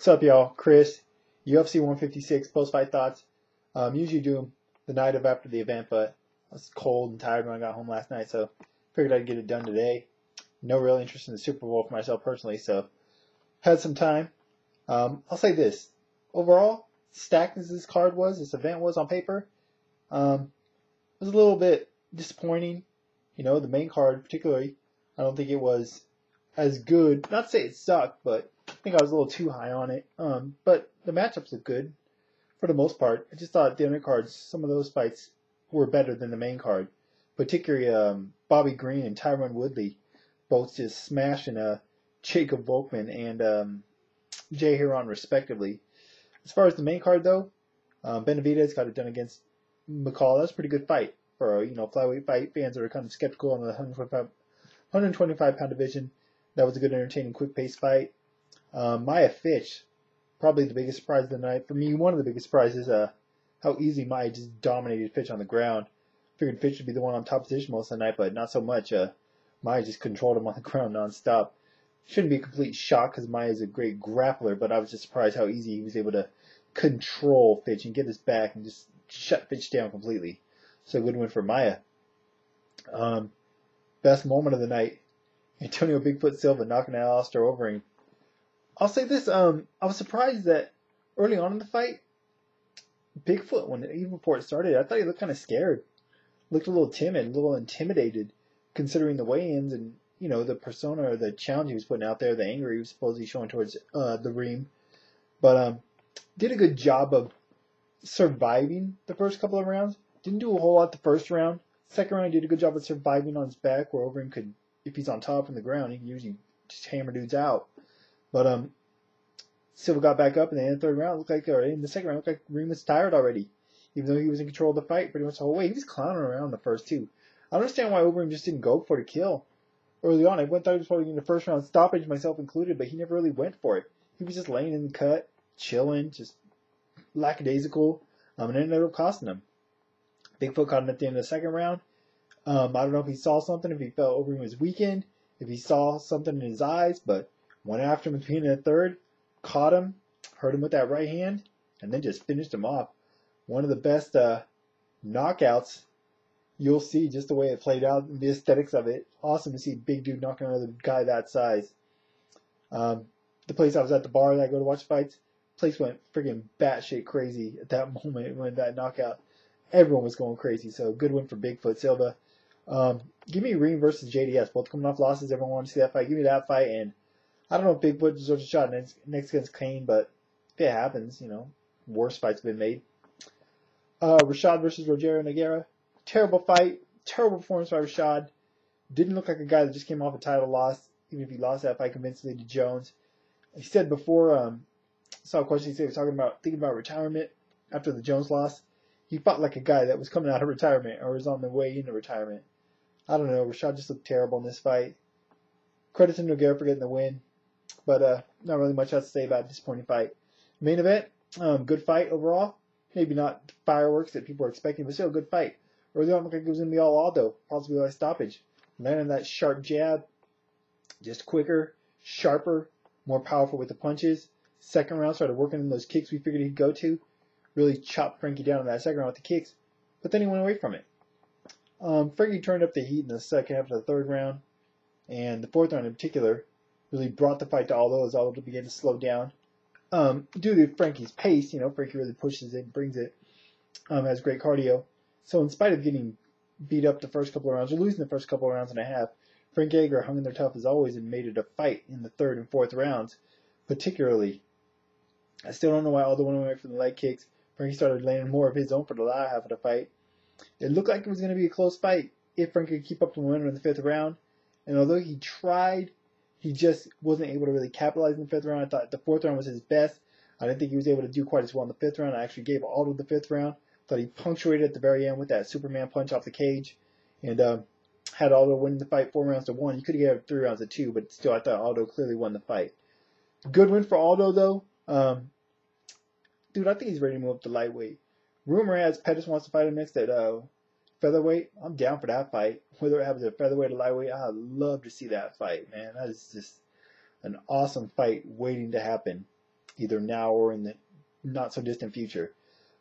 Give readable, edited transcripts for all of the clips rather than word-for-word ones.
What's up, y'all? Chris, UFC 156 post-fight thoughts. Usually do them the night of after the event, but I was cold and tired when I got home last night, so figured I'd get it done today. No real interest in the Super Bowl for myself personally, so had some time. I'll say this. Overall, stacked as this event was on paper, it was a little bit disappointing. You know, the main card particularly, I don't think it was as good. Not to say it sucked, but I think I was a little too high on it. But the matchups look good for the most part. I just thought the undercards, some of those fights were better than the main card. Particularly Bobby Green and Tyron Woodley, both just smashing Jacob Volkman and Jay Heron respectively. As far as the main card though, Benavidez got it done against McCall. That was a pretty good fight for flyweight fight. Fans that are kind of skeptical on the 125 pound division. That was a good, entertaining, quick-paced fight. Maya Fitch, probably the biggest surprise of the night. For me, one of the biggest surprises, how easy Maya just dominated Fitch on the ground. Figured Fitch would be the one on top position most of the night, but not so much. Maya just controlled him on the ground nonstop. Shouldn't be a complete shock because Maya is a great grappler, but I was just surprised how easy he was able to control Fitch and get his back and just shut Fitch down completely. So good win for Maya. Best moment of the night, Antonio Bigfoot Silva knocking out Alistair Overeem. I'll say this, I was surprised that early on in the fight, Bigfoot, even before it started, I thought he looked kind of scared. Looked a little timid, a little intimidated, considering the weigh-ins and, the persona or the challenge he was putting out there, the anger he was supposedly showing towards the Reem. But did a good job of surviving the first couple of rounds. Didn't do a whole lot the first round. Second round, he did a good job of surviving on his back, where Overeem could, if he's on top from the ground, he can usually just hammer dudes out. But Silva got back up, and in the third round, in the second round, looked like Reem was tired already. Even though he was in control of the fight pretty much the whole way, he was clowning around the first two. I don't understand why Overeem just didn't go for the kill early on. I thought he was probably in the first round stoppage, myself included, but he never really went for it. He was just laying in the cut, chilling, just lackadaisical, and it ended up costing him. Bigfoot caught him at the end of the second round. I don't know if he saw something, if he felt Overeem was weakened, if he saw something in his eyes, but went after him at the beginning of the third, caught him, hurt him with that right hand, and then just finished him off. One of the best knockouts you'll see, just the way it played out, the aesthetics of it. Awesome to see a big dude knocking another guy that size. The place I was at, the bar that I go to watch fights, place went freaking batshit crazy at that moment when that knockout. Everyone was going crazy, so good win for Bigfoot Silva. Give me Reem versus JDS, both coming off losses. Everyone wanted to see that fight. Give me that fight, and I don't know if Bigfoot deserves a shot next against Kane, but if it happens, worse fights have been made. Rashad versus Rogerio Nogueira. Terrible fight. Terrible performance by Rashad. Didn't look like a guy that just came off a title loss, even if he lost that fight convincingly to Jones. He said before, saw a question, he said he was thinking about retirement after the Jones loss. He fought like a guy that was coming out of retirement or was on the way into retirement. I don't know. Rashad just looked terrible in this fight. Credit to Nogueira for getting the win, but not really much else to say about a disappointing fight. Main event, good fight overall. Maybe not the fireworks that people were expecting, but still a good fight. Early on, it looked like it was going to be all Aldo, possibly by stoppage. Landing that sharp jab, just quicker, sharper, more powerful with the punches. Second round, started working in those kicks we figured he'd go to. Really chopped Frankie down in that second round with the kicks, but then he went away from it. Frankie turned up the heat in the second half of the third round, and the fourth round in particular really brought the fight to Aldo as Aldo began to slow down. Due to Frankie's pace, Frankie really pushes it, brings it, has great cardio. So in spite of getting beat up the first couple of rounds, or losing the first couple of rounds and a half, Frank Edgar hung in there tough as always and made it a fight in the third and fourth rounds, particularly. I still don't know why Aldo went away from the leg kicks. Frankie started landing more of his own for the latter half of the fight. It looked like it was going to be a close fight if Frankie could keep up the momentum in the fifth round. And although he tried, he just wasn't able to really capitalize in the fifth round. I thought the fourth round was his best. I didn't think he was able to do quite as well in the fifth round. I actually gave Aldo the fifth round. Thought he punctuated at the very end with that Superman punch off the cage. And had Aldo win the fight 4-1. He could have given it 3-2, but still I thought Aldo clearly won the fight. Good win for Aldo, though. Dude, I think he's ready to move up to lightweight. Rumor has Pettis wants to fight him next at featherweight. I'm down for that fight. Whether it happens at featherweight or lightweight, I'd love to see that fight, man. That is just an awesome fight waiting to happen. either now or in the not so distant future.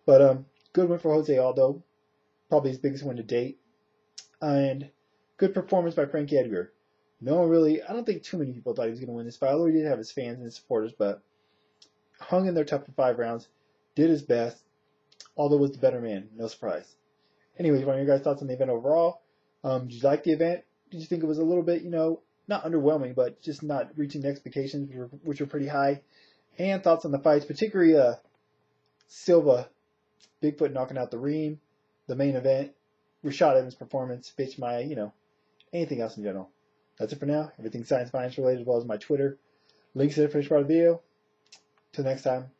But good win for Jose Aldo, probably his biggest win to date, and good performance by Frankie Edgar. No one really, I don't think too many people thought he was going to win this fight, although he did have his fans and his supporters, but hung in there tough for 5 rounds, did his best. Aldo was the better man, no surprise. Anyways, what are your guys' thoughts on the event overall? Did you like the event? Did you think it was a little bit, not underwhelming, but just not reaching the expectations, which were pretty high? And thoughts on the fights, particularly Silva, Bigfoot knocking out the Reem, the main event, Rashad Evans' performance, Bitch Maya, anything else in general. That's it for now. Everything science finance related, as well as my Twitter. Links in the finished part of the video. Till next time.